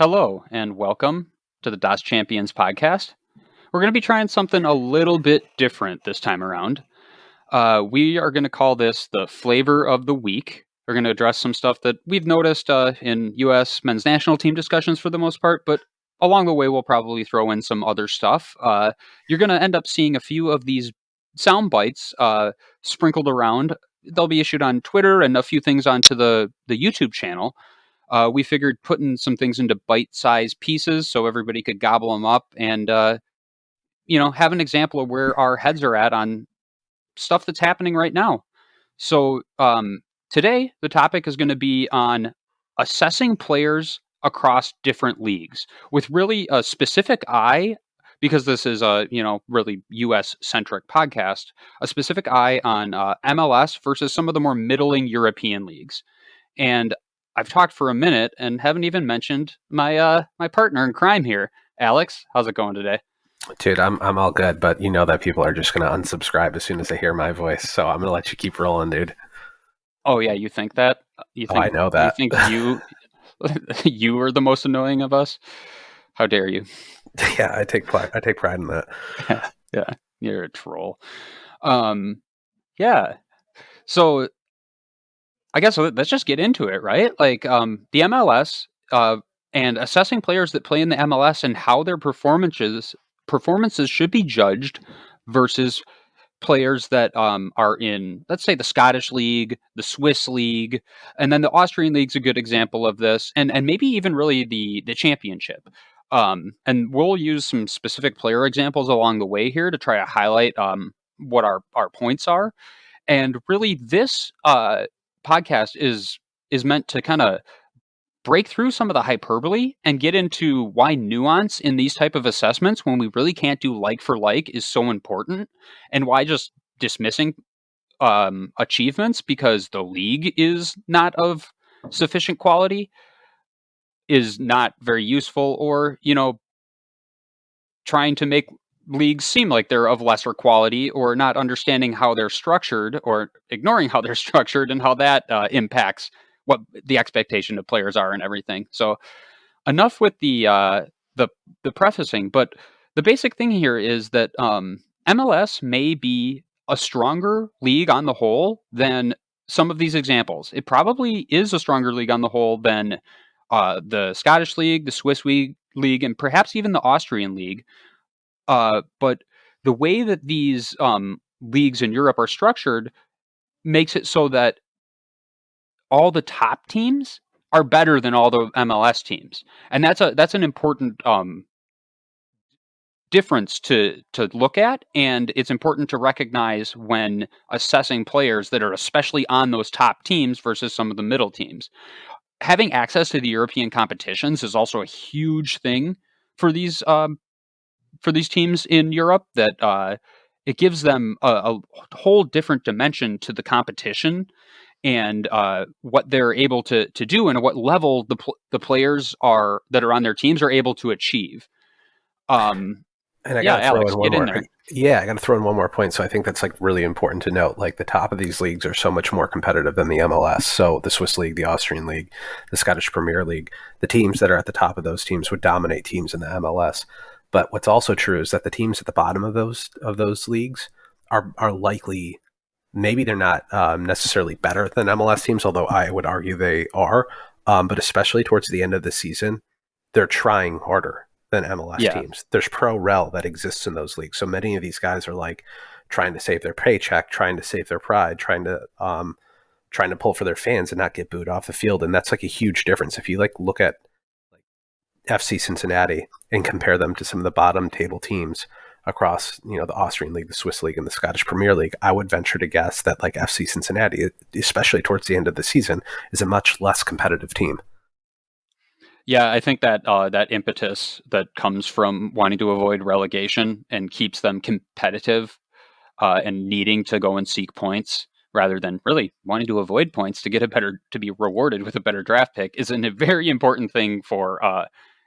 Hello, and welcome to the DOS Champions podcast. We're going to be trying something a little bit different this time around. We are going to call this the flavor of the week. We're going to address some stuff that we've noticed in U.S. men's national team discussions for the most part, but along the way, we'll probably throw in some other stuff. You're going to end up seeing a few of these sound bites sprinkled around. They'll be issued on Twitter and a few things onto the YouTube channel. We figured putting some things into bite-sized pieces so everybody could gobble them up and, have an example of where our heads are at on stuff that's happening right now. So today, the topic is going to be on assessing players across different leagues with really a specific eye, because this is a, really U.S.-centric podcast, a specific eye on MLS versus some of the more middling European leagues. And I've talked for a minute and haven't even mentioned my my partner in crime here, Alex. How's it going today? Dude, I'm all good, but you know that people are just going to unsubscribe as soon as they hear my voice, so I'm going to let you keep rolling, dude. Oh yeah, you think that? I know that. You think you are the most annoying of us? How dare you? Yeah, I take pride in that. Yeah, you're a troll. Yeah. So I guess let's just get into it, right? Like the MLS and assessing players that play in the MLS and how their performances should be judged versus players that are in, let's say, the Scottish League, the Swiss League, and then the Austrian League's a good example of this, and maybe even really the Championship. And we'll use some specific player examples along the way here to try to highlight what our points are. And really, this podcast is meant to kind of break through some of the hyperbole and get into why nuance in these type of assessments, when we really can't do like for like, is so important, and why just dismissing achievements because the league is not of sufficient quality is not very useful, or trying to make leagues seem like they're of lesser quality, or not understanding how they're structured, or ignoring how they're structured and how that impacts what the expectation of players are and everything. So enough with the prefacing, but the basic thing here is that MLS may be a stronger league on the whole than some of these examples. It probably is a stronger league on the whole than the Scottish League, the Swiss League, and perhaps even the Austrian League. But the way that these leagues in Europe are structured makes it so that all the top teams are better than all the MLS teams, and that's an important difference to look at, and it's important to recognize when assessing players that are especially on those top teams versus some of the middle teams. Having access to the European competitions is also a huge thing for these teams in Europe, that it gives them a whole different dimension to the competition and what they're able to do, and at what level the players that are on their teams are able to achieve. And I got to throw in one more. Yeah, I got to throw in one more point. So I think that's like really important to note. Like the top of these leagues are so much more competitive than the MLS. So the Swiss League, the Austrian League, the Scottish Premier League, the teams that are at the top of those teams would dominate teams in the MLS. But what's also true is that the teams at the bottom of those leagues are likely, maybe they're not necessarily better than MLS teams, although I would argue they are. But especially towards the end of the season, they're trying harder than MLS teams. There's pro rel that exists in those leagues. So many of these guys are like trying to save their paycheck, trying to save their pride, trying to pull for their fans and not get booed off the field. And that's like a huge difference. If you like look at like FC Cincinnati and compare them to some of the bottom table teams across, the Austrian League, the Swiss League, and the Scottish Premier League, I would venture to guess that like FC Cincinnati, especially towards the end of the season, is a much less competitive team. Yeah, I think that that impetus that comes from wanting to avoid relegation and keeps them competitive and needing to go and seek points rather than really wanting to avoid points to be rewarded with a better draft pick is a very important thing for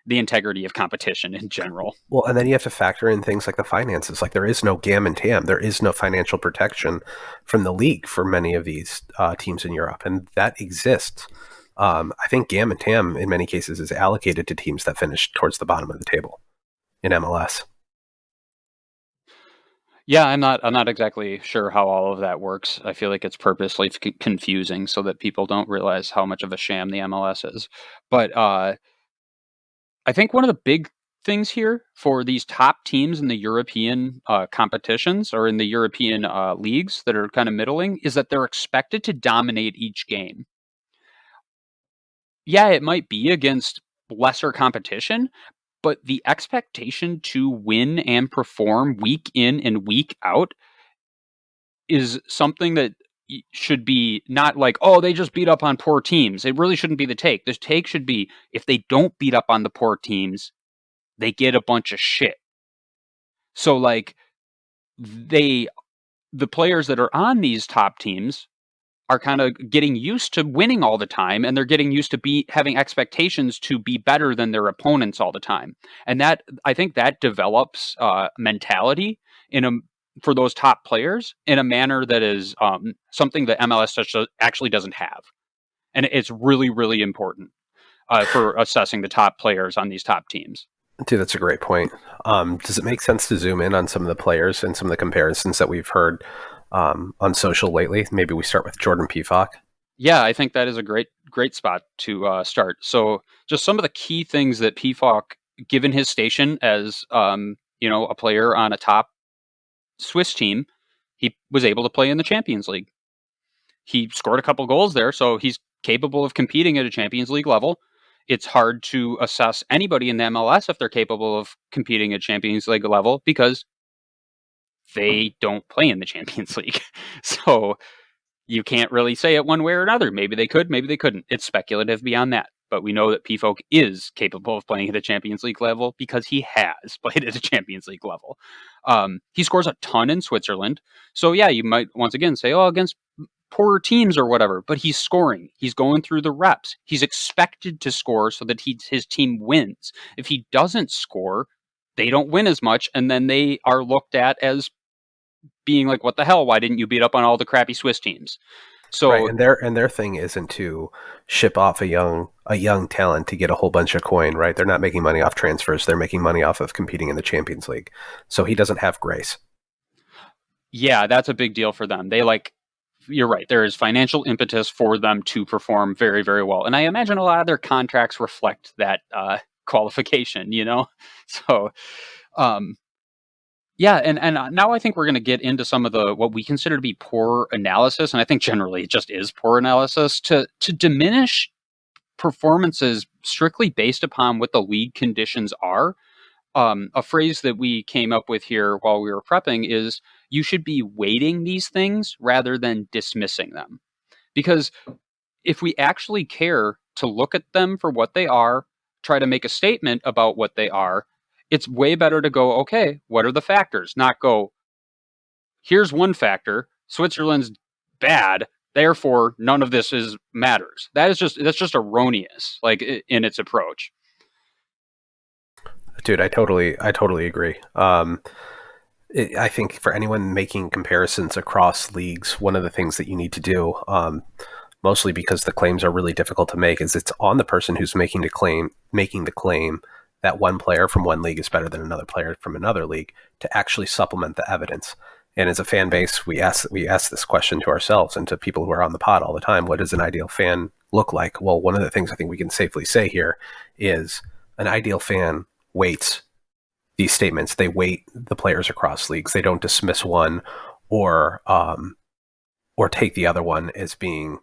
the integrity of competition in general. Well, and then you have to factor in things like the finances. Like there is no GAM and TAM. There is no financial protection from the league for many of these teams in Europe, and that exists I think GAM and TAM in many cases is allocated to teams that finish towards the bottom of the table in MLS. Yeah, I'm not exactly sure how all of that works. I feel like it's purposely confusing so that people don't realize how much of a sham the MLS is. But I think one of the big things here for these top teams in the European competitions or in the European leagues that are kind of middling is that they're expected to dominate each game. Yeah, it might be against lesser competition, but the expectation to win and perform week in and week out is something that should be not like, oh, they just beat up on poor teams. It really shouldn't be the take. The take should be, if they don't beat up on the poor teams, they get a bunch of shit. So like the players that are on these top teams are kind of getting used to winning all the time, and they're getting used to having expectations to be better than their opponents all the time. And that, I think that develops mentality for those top players in a manner that is something that MLS actually doesn't have. And it's really, really important for assessing the top players on these top teams. Dude, that's a great point. Does it make sense to zoom in on some of the players and some of the comparisons that we've heard on social lately? Maybe we start with Jordan Pefok. Yeah, I think that is a great spot to start. So just some of the key things that Pefok, given his station as a player on a top Swiss team, he was able to play in the Champions League. He scored a couple goals there, so he's capable of competing at a Champions League level. It's hard to assess anybody in the MLS if they're capable of competing at Champions League level because they don't play in the Champions League. So you can't really say it one way or another. Maybe they could, maybe they couldn't. It's speculative beyond that. But we know that Pefok is capable of playing at a Champions League level because he has played at a Champions League level. He scores a ton in Switzerland. So yeah, you might once again say, oh, against poorer teams or whatever, but he's scoring. He's going through the reps. He's expected to score so that his team wins. If he doesn't score, they don't win as much, and then they are looked at as being like, what the hell? Why didn't you beat up on all the crappy Swiss teams? So right, and their thing isn't to ship off a young talent to get a whole bunch of coin, right? They're not making money off transfers. They're making money off of competing in the Champions League. So he doesn't have grace. Yeah, that's a big deal for them. You're right. There is financial impetus for them to perform very, very well. And I imagine a lot of their contracts reflect that qualification, So, yeah, and now I think we're going to get into some of what we consider to be poor analysis, and I think generally it just is poor analysis to diminish performances strictly based upon what the league conditions are. A phrase that we came up with here while we were prepping is you should be weighting these things rather than dismissing them. Because if we actually care to look at them for what they are, try to make a statement about what they are, it's way better to go, okay, what are the factors? Not go, here's one factor, Switzerland's bad, therefore none of this matters. That's just erroneous, like in its approach. Dude, I totally agree. I think for anyone making comparisons across leagues, one of the things that you need to do, mostly because the claims are really difficult to make, is it's on the person who's making the claim that one player from one league is better than another player from another league to actually supplement the evidence. And as a fan base, we ask this question to ourselves and to people who are on the pod all the time: what does an ideal fan look like? Well, one of the things I think we can safely say here is an ideal fan weights these statements. They weight the players across leagues. They don't dismiss one or take the other one as being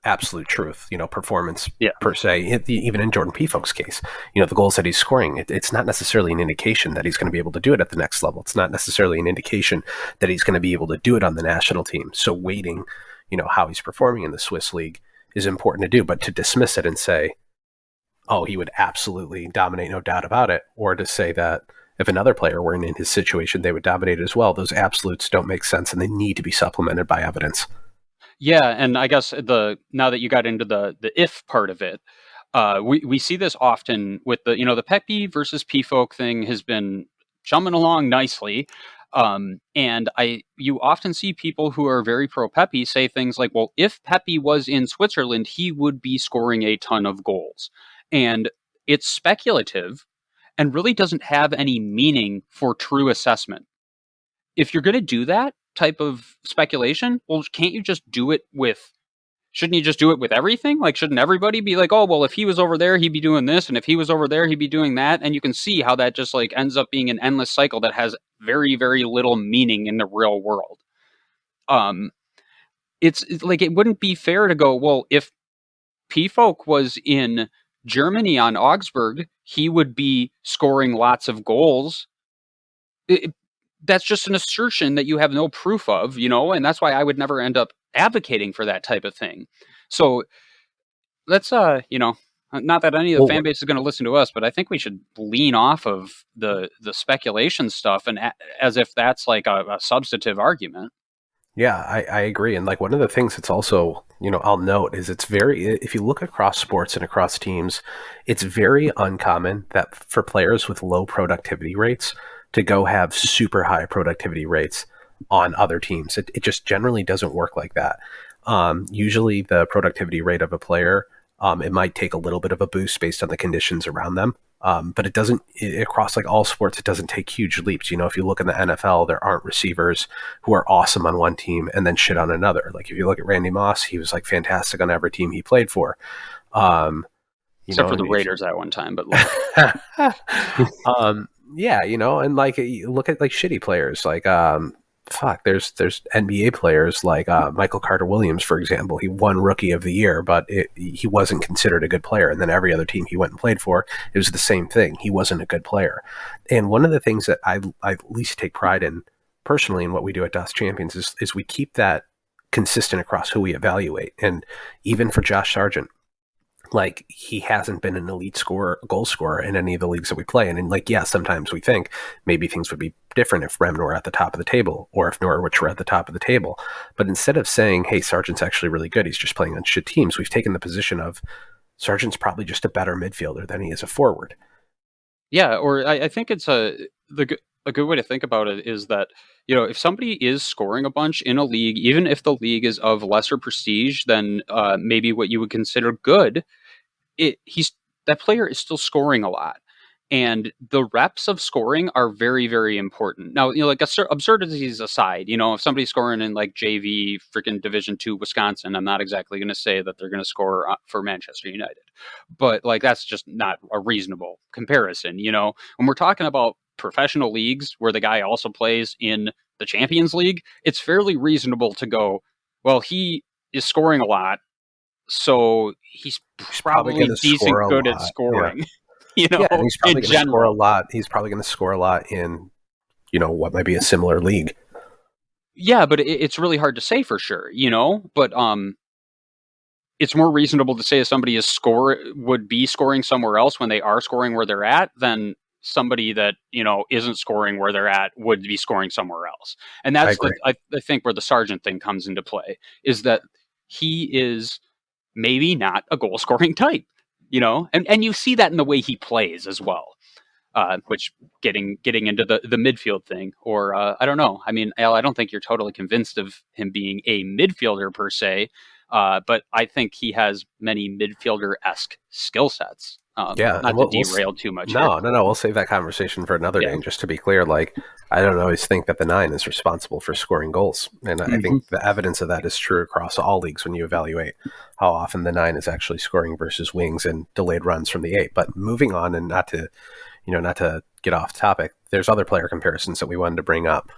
absolute truth, performance per se. Even in Jordan Pefok's case, the goals that he's scoring, it's not necessarily an indication that he's going to be able to do it at the next level. It's not necessarily an indication that he's going to be able to do it on the national team. So weighting, how he's performing in the Swiss league is important to do, but to dismiss it and say, oh, he would absolutely dominate, no doubt about it, or to say that if another player were in his situation, they would dominate as well. Those absolutes don't make sense, and they need to be supplemented by evidence. Yeah, and I guess now that you got into the if part of it, we see this often with the Pepe versus Pefok thing has been chumming along nicely. And you often see people who are very pro Pepe say things like, well, if Pepe was in Switzerland, he would be scoring a ton of goals. And it's speculative and really doesn't have any meaning for true assessment. If you're going to do that type of speculation, well, can't you just do it with, shouldn't you just do it with everything? Like, shouldn't everybody be like, oh, well, if he was over there, he'd be doing this. And if he was over there, he'd be doing that. And you can see how that just like ends up being an endless cycle that has very, very little meaning in the real world. It's like, it wouldn't be fair to go, well, if Pefok was in Germany on Augsburg, he would be scoring lots of goals. That's just an assertion that you have no proof of, and that's why I would never end up advocating for that type of thing. So let's, not that any of the fan base is going to listen to us, but I think we should lean off of the speculation stuff and as if that's like a substantive argument. Yeah, I agree. And like one of the things that's also, I'll note is if you look across sports and across teams, it's very uncommon that for players with low productivity rates to go have super high productivity rates on other teams. It just generally doesn't work like that. Usually the productivity rate of a player, it might take a little bit of a boost based on the conditions around them. But it doesn't, across like all sports, it doesn't take huge leaps. If you look in the NFL, there aren't receivers who are awesome on one team and then shit on another. Like if you look at Randy Moss, he was like fantastic on every team he played for. Except for the Raiders at one time, but yeah, and like you look at like shitty players, like there's NBA players like Michael Carter-Williams, for example. He won Rookie of the Year, but he wasn't considered a good player. And then every other team he went and played for, it was the same thing. He wasn't a good player. And one of the things that I at least take pride in personally in what we do at DOS Champions is we keep that consistent across who we evaluate. And even for Josh Sargent, like he hasn't been an elite goal scorer in any of the leagues that we play in. And like, yeah, sometimes we think maybe things would be different if Bremen were at the top of the table or if Norwich were at the top of the table. But instead of saying, hey, Sargent's actually really good, he's just playing on shit teams, we've taken the position of Sargent's probably just a better midfielder than he is a forward. Yeah, or I think it's a good way to think about it is that, if somebody is scoring a bunch in a league, even if the league is of lesser prestige than maybe what you would consider good, that player is still scoring a lot. And the reps of scoring are very, very important. Now, like absurdities aside, if somebody's scoring in like JV freaking Division II Wisconsin, I'm not exactly going to say that they're going to score for Manchester United. But like that's just not a reasonable comparison. When we're talking about professional leagues where the guy also plays in the Champions League, it's fairly reasonable to go, well, he is scoring a lot, so he's probably decent good at scoring. Yeah. And he's probably going to score a lot. He's probably going to score a lot in, what might be a similar league. Yeah, but it's really hard to say for sure, But it's more reasonable to say if somebody would be scoring somewhere else when they are scoring where they're at than somebody that isn't scoring where they're at would be scoring somewhere else. And that's I think where the Sargent thing comes into play is that he is maybe not a goal scoring type. And you see that in the way he plays as well, which getting into the midfield thing, or I don't know. I mean, Al, I don't think you're totally convinced of him being a midfielder per se, but I think he has many midfielder-esque skill sets. Not to derail too much. No. We'll save that conversation for another day. And just to be clear, like I don't always think that the 9 is responsible for scoring goals, and I think the evidence of that is true across all leagues when you evaluate how often the 9 is actually scoring versus wings and delayed runs from the 8. But moving on, and not to get off topic, there's other player comparisons that we wanted to bring up.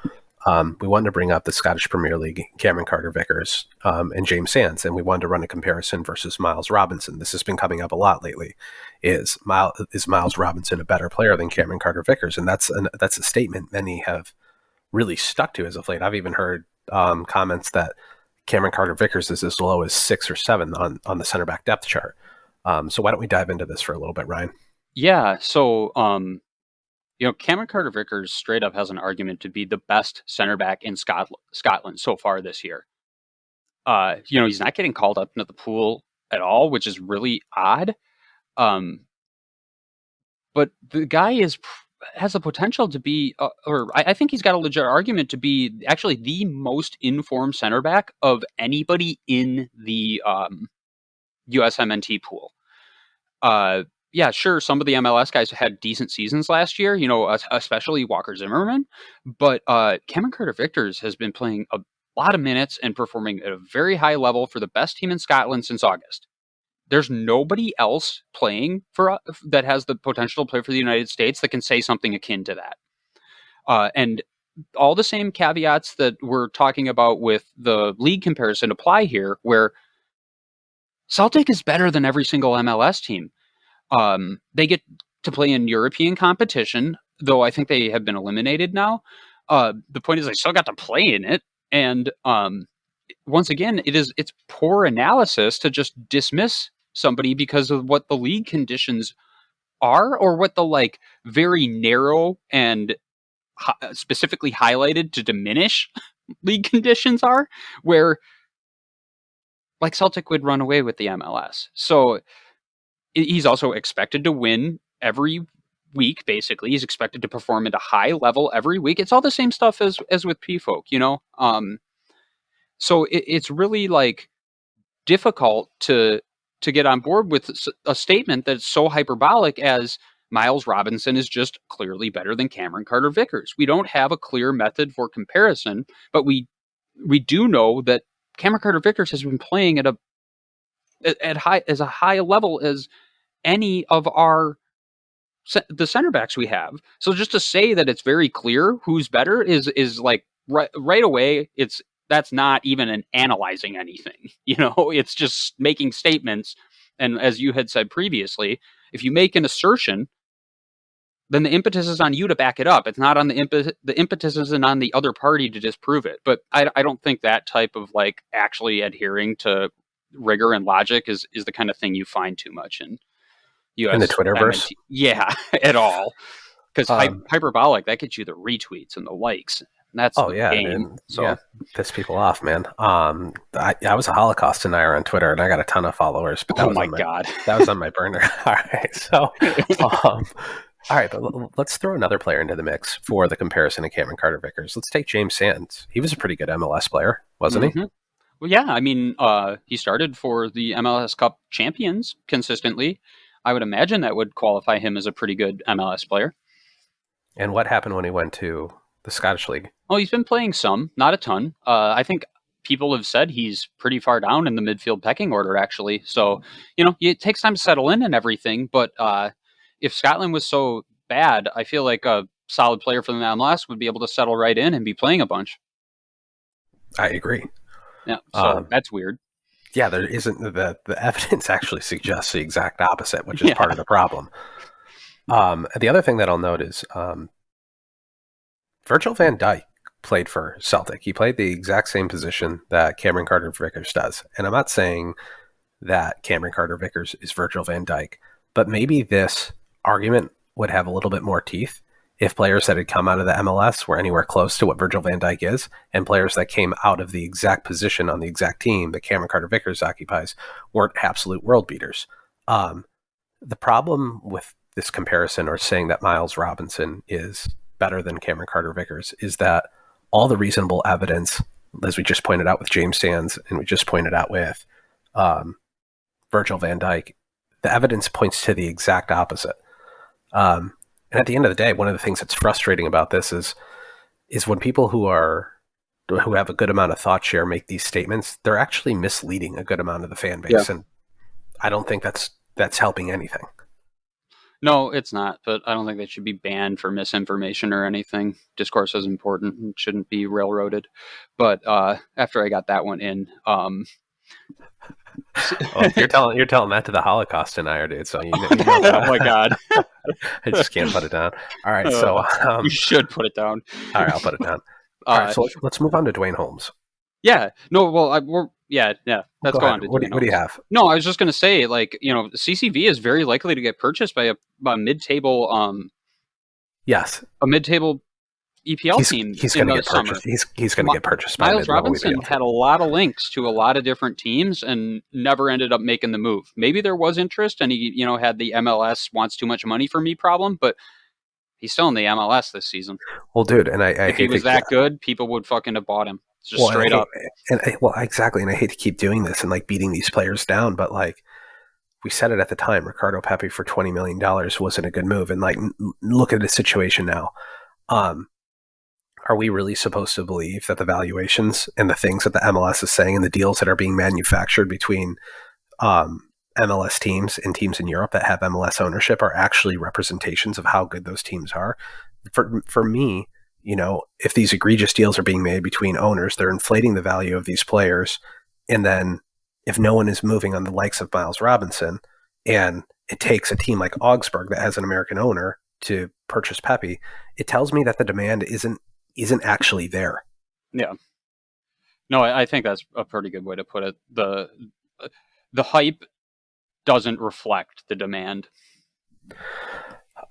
We wanted to bring up the Scottish Premier League, Cameron Carter-Vickers, and James Sands, and we wanted to run a comparison versus Miles Robinson. This has been coming up a lot lately. Is Miles Robinson a better player than Cameron Carter-Vickers? And that's a statement many have really stuck to as of late. I've even heard comments that Cameron Carter-Vickers is as low as 6 or 7 on the center back depth chart. So why don't we dive into this for a little bit, Ryan? Yeah. So Cameron Carter-Vickers straight up has an argument to be the best center back in Scotland so far this year. He's not getting called up into the pool at all, which is really odd. But the guy is has the potential to be, I think he's got a legit argument to be actually the most informed center back of anybody in the USMNT pool. Yeah, sure, some of the MLS guys had decent seasons last year, especially Walker Zimmerman, but Cameron Carter-Vickers has been playing a lot of minutes and performing at a very high level for the best team in Scotland since August. There's nobody else playing that has the potential to play for the United States that can say something akin to that. And all the same caveats that we're talking about with the league comparison apply here, where Celtic is better than every single MLS team. They get to play in European competition, though I think they have been eliminated now. The point is they still got to play in it. And once again, it's poor analysis to just dismiss somebody because of what the league conditions are, or what the very narrow and specifically highlighted to diminish league conditions are, where Celtic would run away with the MLS. So he's also expected to win every week, basically. He's expected to perform at a high level every week. It's all the same stuff as with Pefok, So it's really difficult to get on board with a statement that's so hyperbolic as Miles Robinson is just clearly better than Cameron Carter-Vickers. We don't have a clear method for comparison, but we do know that Cameron Carter-Vickers has been playing at a high level as any of the center backs we have. So just to say that it's very clear who's better is right away, that's not even an analyzing anything. It's just making statements. And as you had said previously, if you make an assertion, then the impetus is on you to back it up. It's not on the impetus isn't on the other party to disprove it. But I don't think that type of actually adhering to rigor and logic is the kind of thing you find too much in the Twitterverse. Yeah, at all. Because hyperbolic, that gets you the retweets and the likes. And that's game. So yeah, piss people off, man. I was a Holocaust denier on Twitter, and I got a ton of followers. But that was on my burner. All right, so all right, but let's throw another player into the mix for the comparison of Cameron Carter-Vickers. Let's take James Sands. He was a pretty good MLS player, wasn't he? Well, yeah. I mean, he started for the MLS Cup champions consistently. I would imagine that would qualify him as a pretty good MLS player. And what happened when he went to the Scottish League? Oh, he's been playing some, not a ton. I think people have said he's pretty far down in the midfield pecking order, actually. So, it takes time to settle in and everything. But if Scotland was so bad, I feel like a solid player for the MLS would be able to settle right in and be playing a bunch. I agree. Yeah, so that's weird. Yeah, there isn't the evidence actually suggests the exact opposite, which is part of the problem. The other thing that I'll note is Virgil van Dijk played for Celtic. He played the exact same position that Cameron Carter-Vickers does. And I'm not saying that Cameron Carter-Vickers is Virgil van Dijk, but maybe this argument would have a little bit more teeth if players that had come out of the MLS were anywhere close to what Virgil van Dijk is, and players that came out of the exact position on the exact team that Cameron Carter-Vickers occupies weren't absolute world beaters. The problem with this comparison, or saying that Miles Robinson is better than Cameron Carter-Vickers, is that all the reasonable evidence, as we just pointed out with James Sands, and we just pointed out with Virgil van Dijk, the evidence points to the exact opposite. And at the end of the day, one of the things that's frustrating about this is when people who have a good amount of thought share make these statements, they're actually misleading a good amount of the fan base. Yeah. And I don't think that's helping anything. No, it's not, but I don't think they should be banned for misinformation or anything. Discourse is important and shouldn't be railroaded. But after I got that one in, you're telling that to the Holocaust denier, dude. So you know oh my God, I just can't put it down. All right, so you should put it down. All right, I'll put it down. All right, so let's move on to Dwayne Holmes. Yeah, no, well, let's go on to What do you have? No, I was just going to say, CCV is very likely to get purchased by a mid-table. Yes, a mid-table EPL team. He's going to get purchased. He's going to get purchased. Miles Robinson had a lot of links to a lot of different teams and never ended up making the move. Maybe there was interest, and he, had the MLS wants too much money for me problem, but He's still in the MLS this season. Well, dude, and if he was that good, people would fucking have bought him. Just straight up. Exactly. And I hate to keep doing this and like beating these players down, but like we said it at the time, Ricardo Pepi for $20 million wasn't a good move. And like, look at the situation now. Are we really supposed to believe that the valuations and the things that the MLS is saying and the deals that are being manufactured between MLS teams and teams in Europe that have MLS ownership are actually representations of how good those teams are? For me, you know, if these egregious deals are being made between owners, they're inflating the value of these players. And then if no one is moving on the likes of Miles Robinson, and it takes a team like Augsburg that has an American owner to purchase Pepi, it tells me that the demand isn't actually there. Yeah. No, I think that's a pretty good way to put it. The hype doesn't reflect the demand.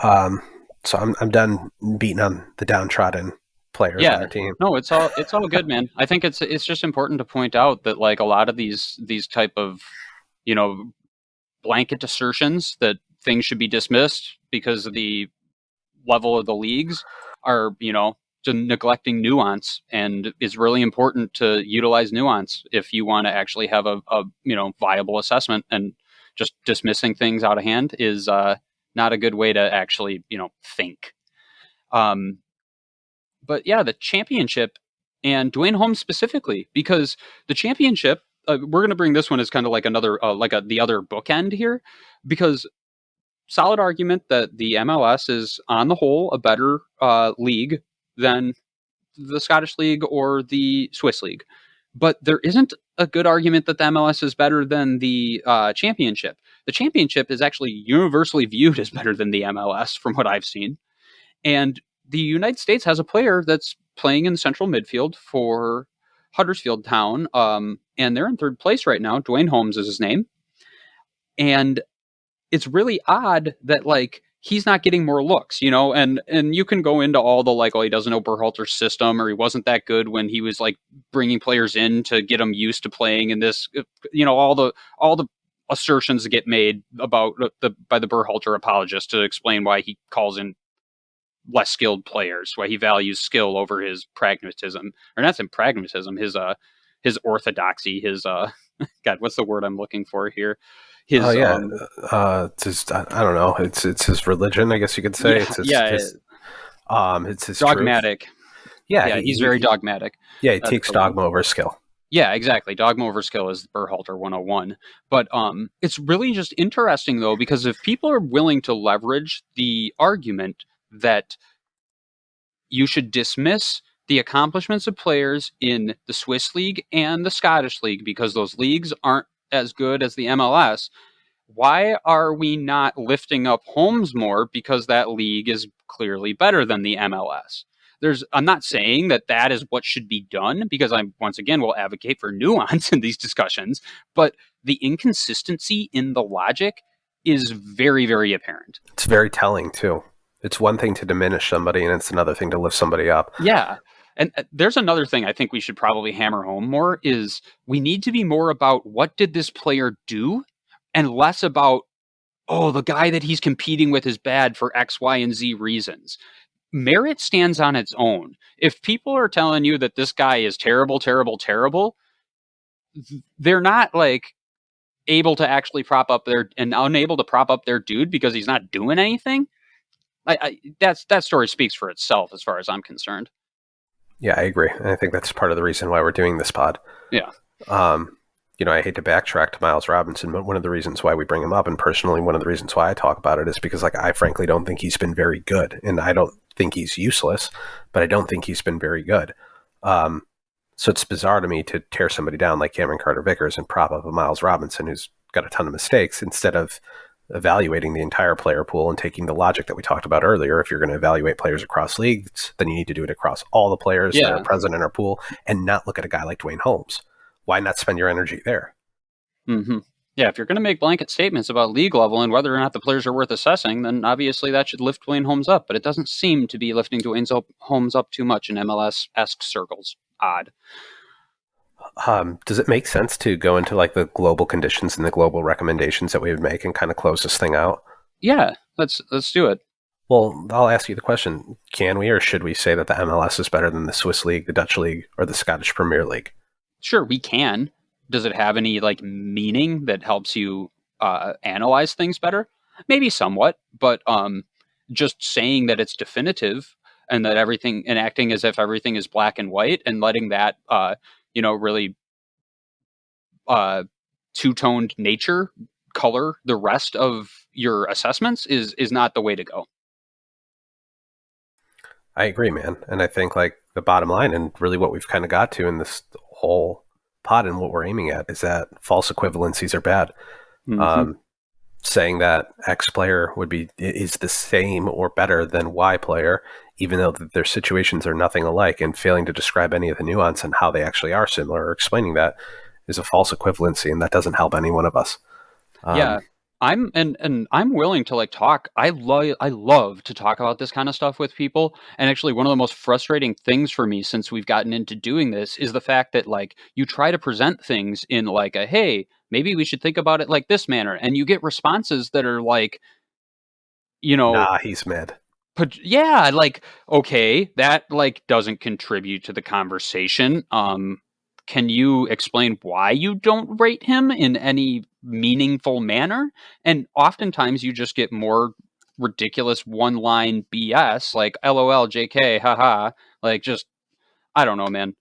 So I'm done beating on the downtrodden players on our team. No, it's all good, man. I think it's just important to point out that like a lot of these type of, you know, blanket assertions that things should be dismissed because of the level of the leagues are, you know, neglecting nuance, and it's really important to utilize nuance if you want to actually have a you know, viable assessment. And just dismissing things out of hand is not a good way to actually, you know, think. But yeah, the championship and Dwayne Holmes specifically, because the championship, we're going to bring this one as kind of like another, the other bookend here, because solid argument that the MLS is on the whole a better league than the Scottish League or the Swiss League. But there isn't a good argument that the MLS is better than the championship. The championship is actually universally viewed as better than the MLS from what I've seen. And the United States has a player that's playing in central midfield for Huddersfield Town, and they're in third place right now. Dwayne Holmes is his name. And it's really odd that, like, he's not getting more looks, you know, and you can go into all the, like, oh, he doesn't know Berhalter's system, or he wasn't that good when he was, like, bringing players in to get them used to playing in this, you know, all the assertions that get made about by the Berhalter apologist to explain why he calls in less skilled players, why he values skill over his pragmatism, or not some pragmatism, his orthodoxy, his God, what's the word I'm looking for here? His it's his, I don't know, it's his religion, I guess you could say. It's his dogmatic truth. He's very dogmatic. He takes dogma over skill. Yeah, exactly. Dogma over skill is Berhalter 101. But it's really just interesting, though, because if people are willing to leverage the argument that you should dismiss the accomplishments of players in the Swiss League and the Scottish League because those leagues aren't as good as the MLS, why are we not lifting up Holmes more because that league is clearly better than the MLS? I'm not saying that is what should be done, because I, once again, will advocate for nuance in these discussions, but the inconsistency in the logic is very, very apparent. It's very telling, too. It's one thing to diminish somebody, and it's another thing to lift somebody up. Yeah. And there's another thing I think we should probably hammer home more is we need to be more about what did this player do, and less about, oh, the guy that he's competing with is bad for X, Y, and Z reasons. Merit stands on its own. If people are telling you that this guy is terrible, terrible, terrible, they're not like able to actually unable to prop up their dude because he's not doing anything. That story speaks for itself as far as I'm concerned. Yeah, I agree. And I think that's part of the reason why we're doing this pod. Yeah. You know, I hate to backtrack to Miles Robinson, but one of the reasons why we bring him up, and personally one of the reasons why I talk about it, is because, like, I frankly don't think he's been very good. And I don't think he's useless, but I don't think he's been very good. So it's bizarre to me to tear somebody down like Cameron Carter-Vickers and prop up a Miles Robinson who's got a ton of mistakes, instead of evaluating the entire player pool and taking the logic that we talked about earlier. If you're going to evaluate players across leagues, then you need to do it across all the players that are present in our pool, and not look at a guy like Dwayne Holmes. Why not spend your energy there? Mm-hmm. Yeah, if you're going to make blanket statements about league level and whether or not the players are worth assessing, then obviously that should lift Dwayne Holmes up. But it doesn't seem to be lifting Dwayne Holmes up too much in MLS-esque circles. Odd. Does it make sense to go into like the global conditions and the global recommendations that we would make and kind of close this thing out? Yeah, let's do it. Well, I'll ask you the question: can we or should we say that the MLS is better than the Swiss League, the Dutch League, or the Scottish Premier League? Sure, we can. Does it have any like meaning that helps you analyze things better? Maybe somewhat, but just saying that it's definitive and that everything and acting as if everything is black and white and letting that really two-toned nature color the rest of your assessments is not the way to go. I agree, man. And I think like the bottom line and really what we've kind of got to in this whole pod and what we're aiming at is that false equivalencies are bad. Mm-hmm. Saying that X player is the same or better than Y player, even though their situations are nothing alike, and failing to describe any of the nuance and how they actually are similar or explaining that is a false equivalency, and that doesn't help any one of us. Yeah. I'm willing to like talk. I love to talk about this kind of stuff with people. And actually one of the most frustrating things for me since we've gotten into doing this is the fact that like you try to present things in like a, hey, maybe we should think about it like this manner. And you get responses that are like, nah, he's mad. But yeah, like, okay, that like doesn't contribute to the conversation. Can you explain why you don't rate him in any meaningful manner? And oftentimes you just get more ridiculous one-line BS, like LOL, JK, haha. Like, just, I don't know, man.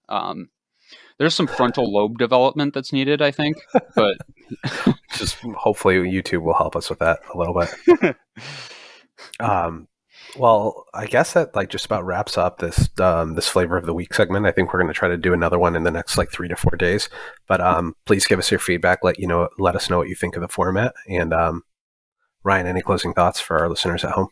There's some frontal lobe development that's needed, I think. But just hopefully YouTube will help us with that a little bit. Well, I guess that like just about wraps up this this flavor of the week segment. I think we're going to try to do another one in the next like 3 to 4 days. But please give us your feedback. Let us know what you think of the format. And Ryan, any closing thoughts for our listeners at home?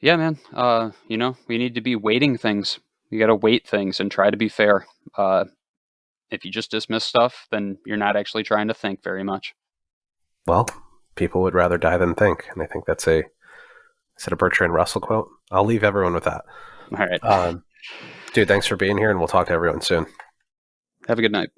Yeah, man. We need to be weighting things. You got to weight things and try to be fair. If you just dismiss stuff, then you're not actually trying to think very much. Well, people would rather die than think, and I think that's a Bertrand Russell quote? I'll leave everyone with that. All right. Dude, thanks for being here, and we'll talk to everyone soon. Have a good night.